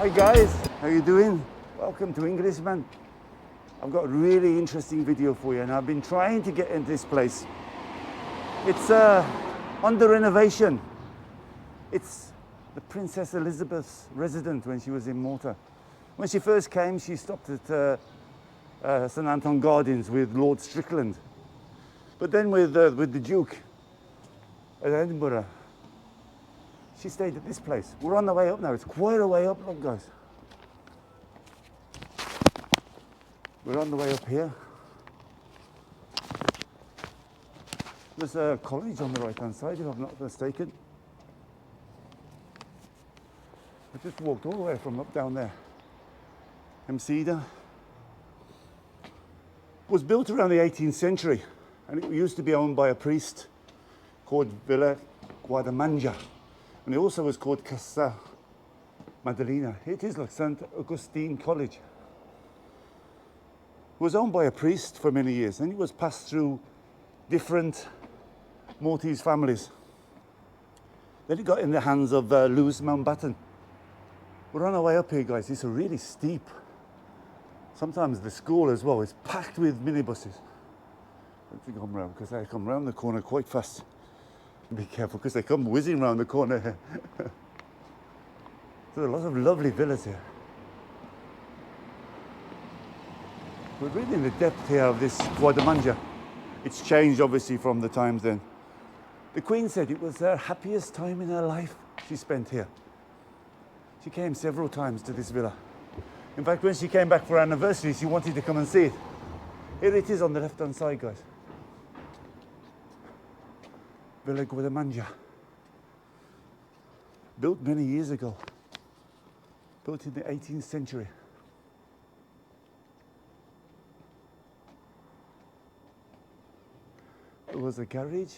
Hi guys, how you doing? Welcome to Englishman. I've got a really interesting video for you and I've been trying to get into this place. It's under renovation. It's the Princess Elizabeth's residence when she was in Malta. When she first came, she stopped at St Anton Gardens with Lord Strickland. But then with the Duke at Edinburgh, she stayed at this place. We're on the way up now. It's quite a way up, look guys. We're on the way up here. There's a college on the right hand side, if I'm not mistaken. I just walked all the way from up down there. It was built around the 18th century and it used to be owned by a priest called Villa Guardamangia. And it also was called Casa Maddalena. It is like St. Augustine College. It was owned by a priest for many years and it was passed through different Maltese families. Then it got in the hands of Lewis Mountbatten. We're on our way up here, guys. It's a really steep. Sometimes the school as well is packed with minibuses. Don't think I'm round because they come round the corner quite fast. Be careful because they come whizzing round the corner. There are a lot of lovely villas here. We're really in the depth here of this Guardamangia. It's changed obviously from the times then. The Queen said it was her happiest time in her life she spent here. She came several times to this villa. In fact, when she came back for her anniversary, she wanted to come and see it. Here it is on the left-hand side, guys. Villa Guardamangia. Built many years ago. Built in the 18th century. There was a garage,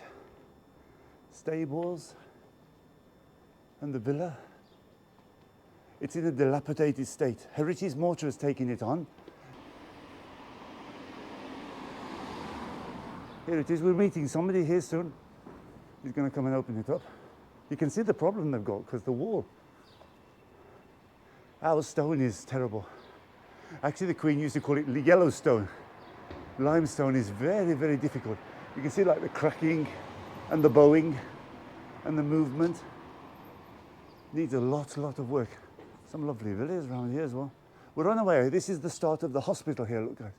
stables, and the villa. It's in a dilapidated state. Heritage Mortar has taken it on. Here it is. We're meeting somebody here soon. He's going to come and open it up. You can see the problem they've got because the wall. Our stone is terrible. Actually, the Queen used to call it Yellowstone. Limestone is very, very difficult. You can see like the cracking and the bowing and the movement. Needs a lot of work. Some lovely villas around here as well. We're on our way. This is the start of the hospital here, look guys.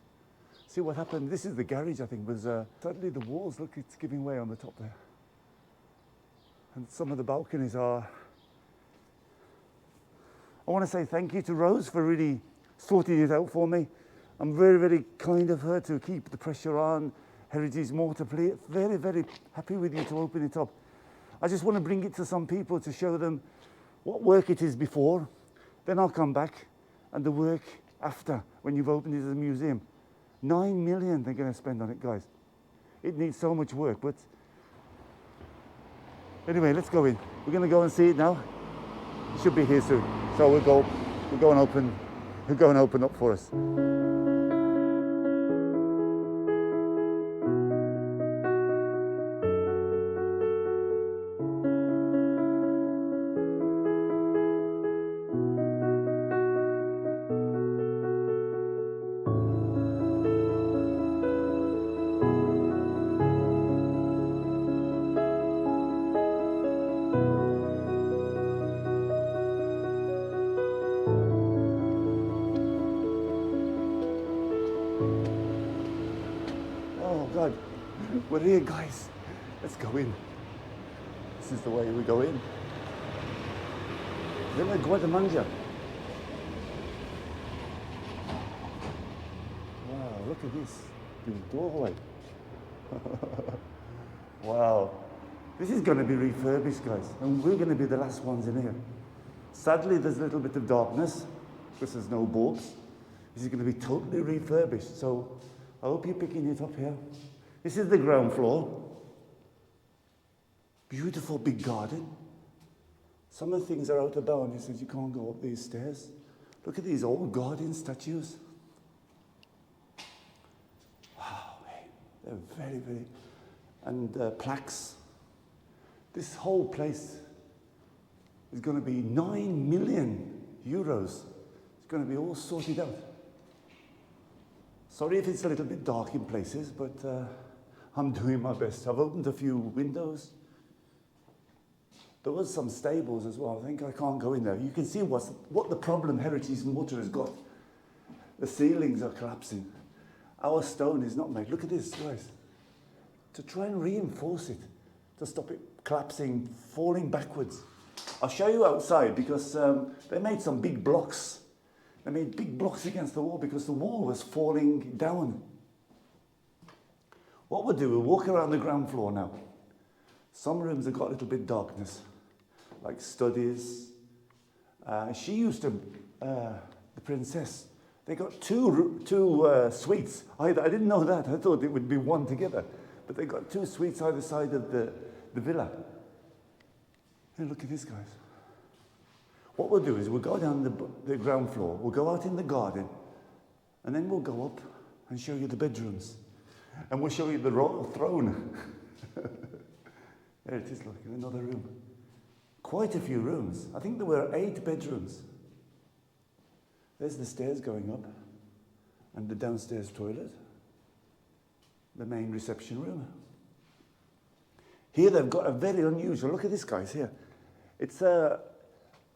See what happened? This is the garage, I think, was suddenly the walls, look, it's giving way on the top there. And some of the balconies are... I want to say thank you to Rose for really sorting it out for me. I'm very, very kind of her to keep the pressure on. Heritage Mortar, please. Very, very happy with you to open it up. I just want to bring it to some people to show them what work it is before. Then I'll come back and the work after, when you've opened it as a museum. 9 million they're going to spend on it, guys. It needs so much work, but anyway, let's go in. We're going to go and see it now. It should be here soon. So we'll go and open up for us. God, we're here, guys. Let's go in. This is the way we go in. Villa Guardamangia. Wow, look at this. The doorway. Wow. This is going to be refurbished, guys. And we're going to be the last ones in here. Sadly, there's a little bit of darkness because there's no bulbs. This is going to be totally refurbished. So I hope you're picking it up here. This is the ground floor. Beautiful big garden. Some of the things are out of bounds. He says you can't go up these stairs. Look at these old guardian statues. Wow, they're very, very... And plaques. This whole place is going to be 9 million euros. It's going to be all sorted out. Sorry if it's a little bit dark in places, but I'm doing my best. I've opened a few windows. There was some stables as well. I think I can't go in there. You can see what the problem Heritage Mortar has got. The ceilings are collapsing. Our stone is not made. Look at this, guys. To try and reinforce it, to stop it collapsing, falling backwards. I'll show you outside because they made some big blocks. They made big blocks against the wall because the wall was falling down. What we'll do, we'll walk around the ground floor now. Some rooms have got a little bit darkness, like studies. She used to, the princess, they got two suites. I didn't know that. I thought it would be one together. But they got two suites either side of the villa. Hey, look at this, guys. What we'll do is we'll go down the ground floor, we'll go out in the garden, and then we'll go up and show you the bedrooms. And we'll show you the royal throne. There it is, look, in another room. Quite a few rooms. I think there were 8 bedrooms. There's the stairs going up, and the downstairs toilet, the main reception room. Here they've got a very unusual, look at this, guys, here. It's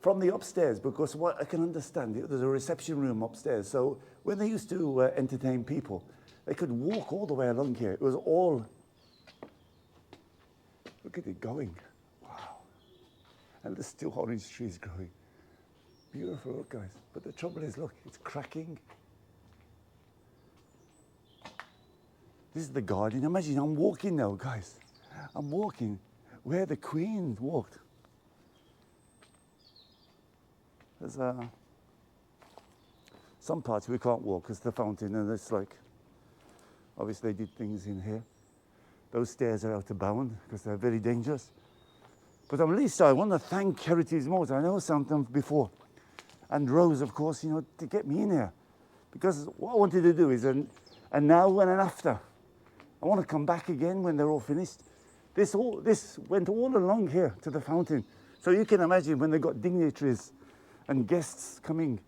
from the upstairs, because what I can understand, there's a reception room upstairs. So when they used to entertain people, they could walk all the way along here. It was all, look at it going. Wow. And there's still orange trees growing. Beautiful, look, guys. But the trouble is, look, it's cracking. This is the garden. Imagine I'm walking now, guys. I'm walking where the Queen walked. There's some parts we can't walk because the fountain, and it's like, obviously they did things in here. Those stairs are out of bounds because they're very dangerous. But at least I want to thank Heritage Malta. I know something before. And Rose, of course, you know, to get me in here. Because what I wanted to do is a now and an after. I want to come back again when they're all finished. This went all along here to the fountain. So you can imagine when they've got dignitaries and guests coming.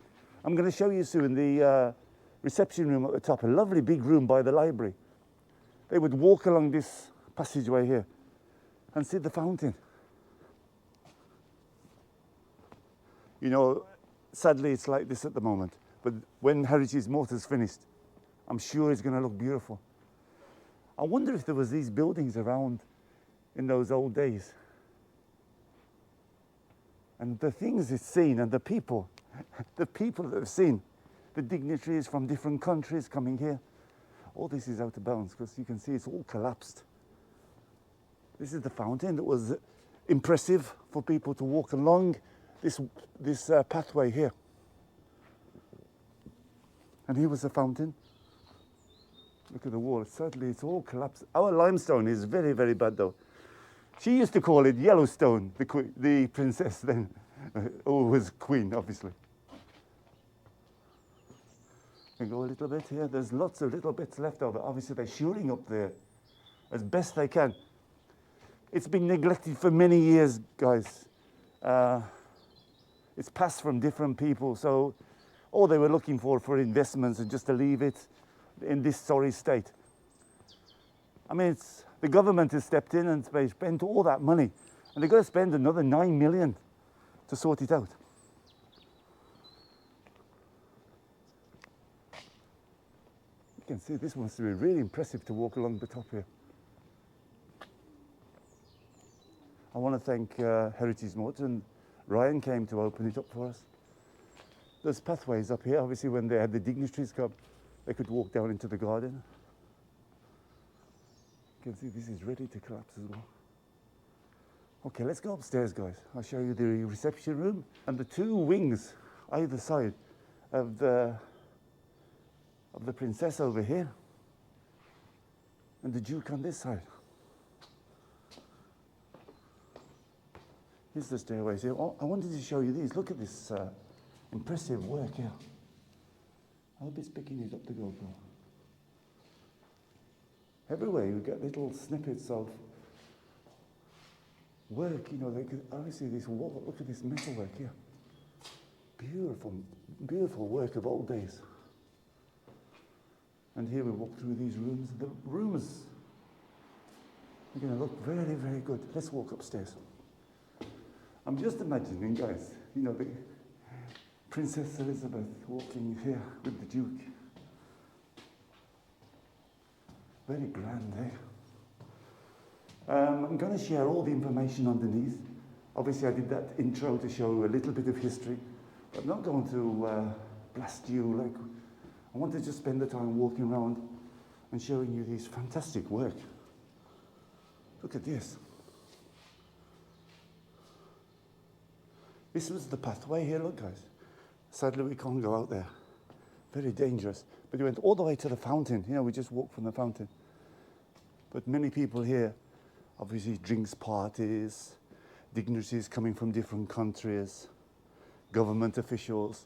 I'm going to show you soon the reception room at the top, a lovely big room by the library. They would walk along this passageway here and see the fountain. You know, sadly it's like this at the moment, but when Heritage Malta's finished, I'm sure it's going to look beautiful. I wonder if there was these buildings around in those old days. And the things it's seen and the people that have seen, the dignitaries from different countries coming here, all this is out of bounds because you can see it's all collapsed. This is the fountain that was impressive for people to walk along this pathway here. And here was the fountain. Look at the wall. Sadly, it's all collapsed. Our limestone is very, very bad though. She used to call it Yellowstone, the princess then, who was queen, obviously. And go a little bit here. There's lots of little bits left over. Obviously, they're shoring up there as best they can. It's been neglected for many years, guys. It's passed from different people, so all they were looking for investments and just to leave it in this sorry state. I mean, the government has stepped in and they spent all that money, and they've got to spend another 9 million to sort it out. You can see this must be really impressive to walk along the top here. I want to thank Heritage Malta, and Ryan came to open it up for us. There's pathways up here. Obviously, when they had the dignitaries come, they could walk down into the garden. You can see this is ready to collapse as well. Okay, let's go upstairs, guys. I'll show you the reception room and the 2 wings either side of the princess over here and the Duke on this side. Here's the stairways here. Oh, I wanted to show you these. Look at this impressive work here. I hope it's picking it up the GoPro. Everywhere you get little snippets of work, you know, obviously this wall, look at this metalwork here. Beautiful, beautiful work of old days. And here we walk through these rooms. The rooms are going to look very, very good. Let's walk upstairs. I'm just imagining, guys, you know, the Princess Elizabeth walking here with the Duke. Very grand, eh? I'm going to share all the information underneath. Obviously, I did that intro to show a little bit of history. But I'm not going to blast you. Like, I want to just spend the time walking around and showing you these fantastic work. Look at this. This was the pathway here, look guys. Sadly we can't go out there. Very dangerous. But we went all the way to the fountain. You know, we just walked from the fountain. But many people here, obviously drinks parties, dignitaries coming from different countries, government officials.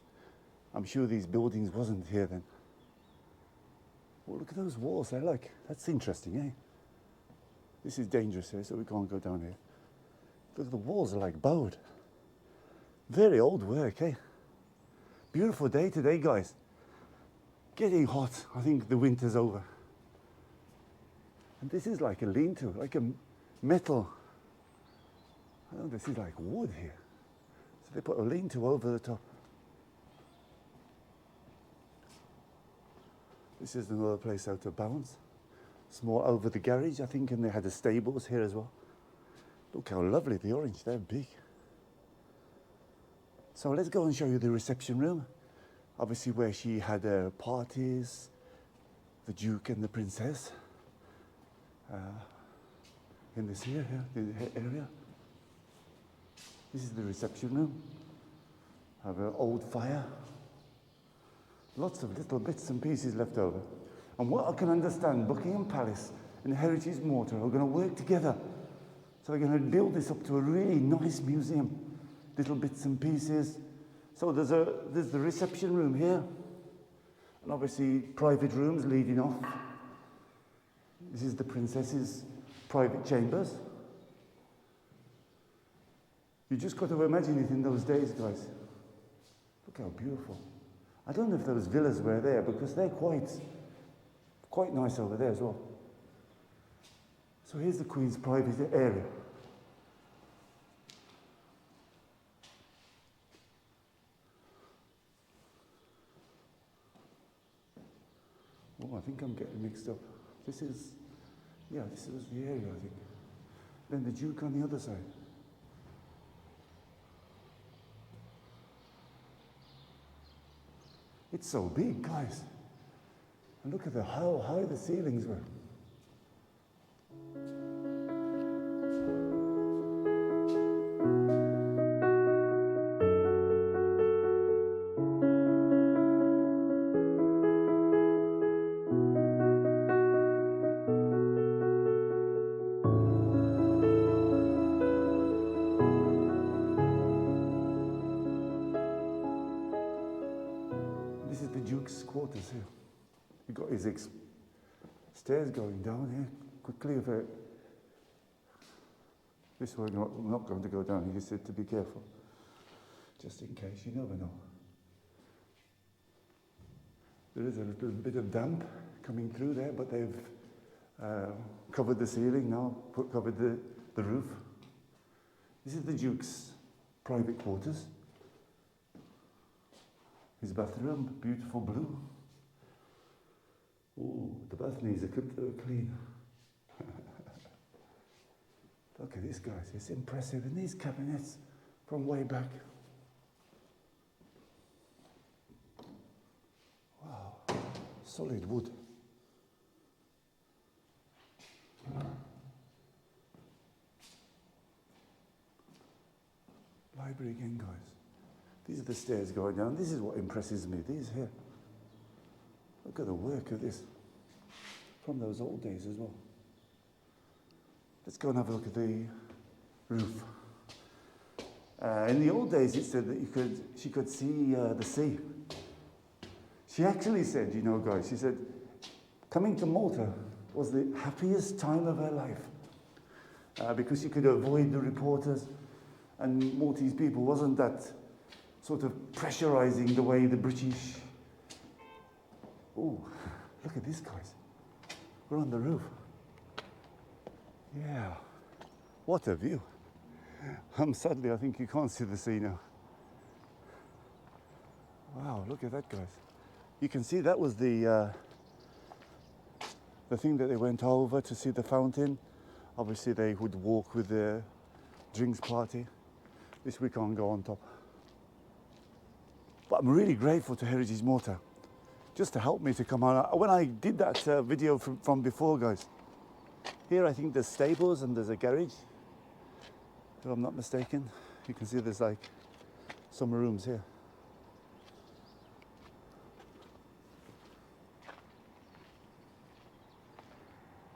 I'm sure these buildings wasn't here then. Oh, look at those walls there, look. That's interesting, eh? This is dangerous here, so we can't go down here. Look, the walls are like bowed. Very old work, eh? Beautiful day today, guys. Getting hot. I think the winter's over. And this is like a lean-to, like a metal. Oh, this is like wood here. So they put a lean-to over the top. This is another place out of bounds. Small over the garage, I think, and they had the stables here as well. Look how lovely the orange, they're big. So let's go and show you the reception room. Obviously where she had her parties, the Duke and the Princess. In this area. This is the reception room. Have an old fire. Lots of little bits and pieces left over. And what I can understand, Buckingham Palace and Heritage Mortar are going to work together. So they're going to build this up to a really nice museum. Little bits and pieces. So there's the reception room here. And obviously private rooms leading off. This is the princess's private chambers. You just got to imagine it in those days, guys. Look how beautiful. I don't know if those villas were there because they're quite nice over there as well. So here's the Queen's private area. Oh, I think I'm getting mixed up. This was the area, I think. Then the Duke on the other side. It's so big, guys. And look at how high the ceilings were. This is the Duke's quarters here. He got his stairs going down here quickly. This way, I'm not going to go down. He said to be careful, just in case. You never know. There is a little bit of damp coming through there, but they've covered the ceiling now, covered the roof. This is the Duke's private quarters. His bathroom, beautiful blue. Ooh, the bath needs a clean. Look at this, guys. It's impressive. And these cabinets from way back. Wow. Solid wood. Library again, guys. These are the stairs going down. This is what impresses me. These here. Look at the work of this. From those old days as well. Let's go and have a look at the roof. In the old days, it said that she could see the sea. She actually said, you know, guys, she said, coming to Malta was the happiest time of her life. Because she could avoid the reporters, and Maltese people wasn't that sort of pressurizing the way the British. Oh, look at this, guys. We're on the roof. Yeah, what a view. Sadly, I think you can't see the sea now. Wow, look at that, guys. You can see that was the thing that they went over to see the fountain. Obviously, they would walk with the drinks party. This we can't go on top. But I'm really grateful to Heritage Malta, just to help me to come on. When I did that video from before, guys, here I think there's stables and there's a garage, if I'm not mistaken. You can see there's like some rooms here.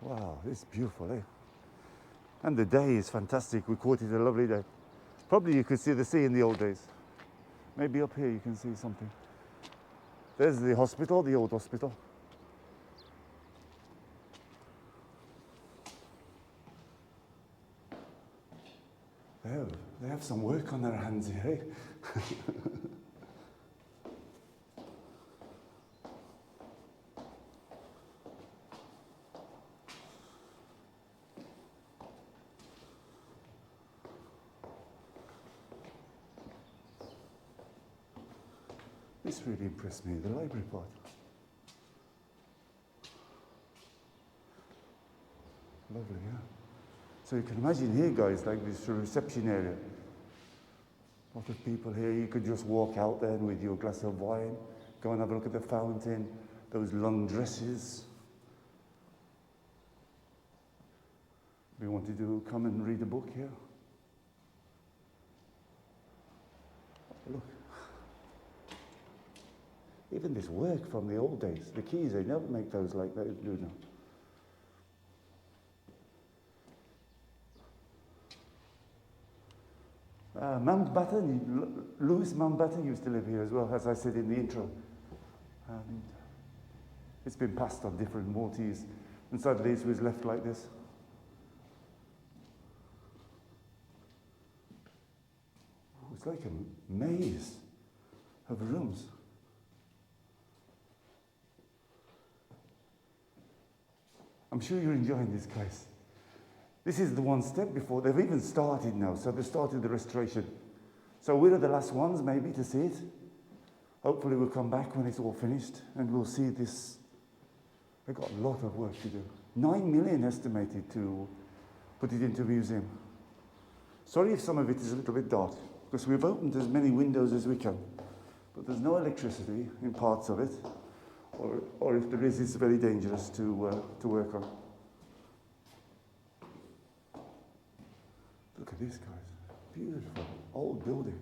Wow, it's beautiful, eh? And the day is fantastic. We caught it a lovely day. Probably you could see the sea in the old days. Maybe up here you can see something. There's the hospital, the old hospital. They have some work on their hands here, eh? This really impressed me, the library part. Lovely, yeah. So you can imagine here, guys, like this reception area. A lot of people here. You could just walk out there with your glass of wine, go and have a look at the fountain, those long dresses. We wanted to come and read a book here. Look. Even this work from the old days, the keys, they never make those like they do now. Mountbatten, Lewis Mountbatten used to live here as well, as I said in the intro. And it's been passed on different Maltese, and sadly it was left like this. It's like a maze of rooms. I'm sure you're enjoying this, guys. This is the one step before. They've even started now, so they've started the restoration. So we're the last ones, maybe, to see it. Hopefully we'll come back when it's all finished, and we'll see this. They've got a lot of work to do. 9 million estimated to put it into a museum. Sorry if some of it is a little bit dark, because we've opened as many windows as we can, but there's no electricity in parts of it, or if there is, it's very dangerous to work on. Look at this, guys. Beautiful old building.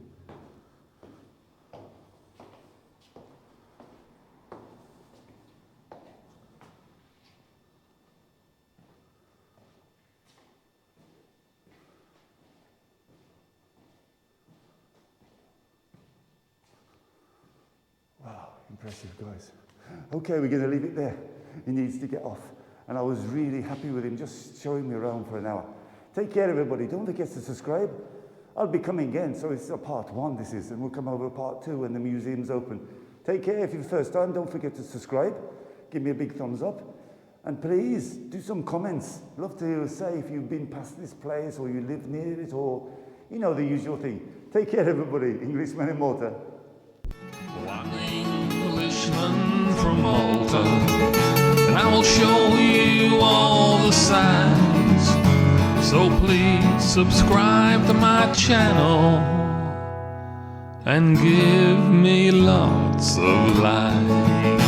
Wow, impressive, guys. Okay, we're going to leave it there. He needs to get off. And I was really happy with him just showing me around for an hour. Take care, everybody. Don't forget to subscribe. I'll be coming again, so it's a part 1 this is, and we'll come over part 2 when the museum's open. Take care. If you're the first time, don't forget to subscribe. Give me a big thumbs up. And please, do some comments. Love to say if you've been past this place, or you live near it, or, you know, the usual thing. Take care, everybody. Englishman in Malta. I'm Englishman from Malta, and I will show you all the signs. So please subscribe to my channel and give me lots of likes.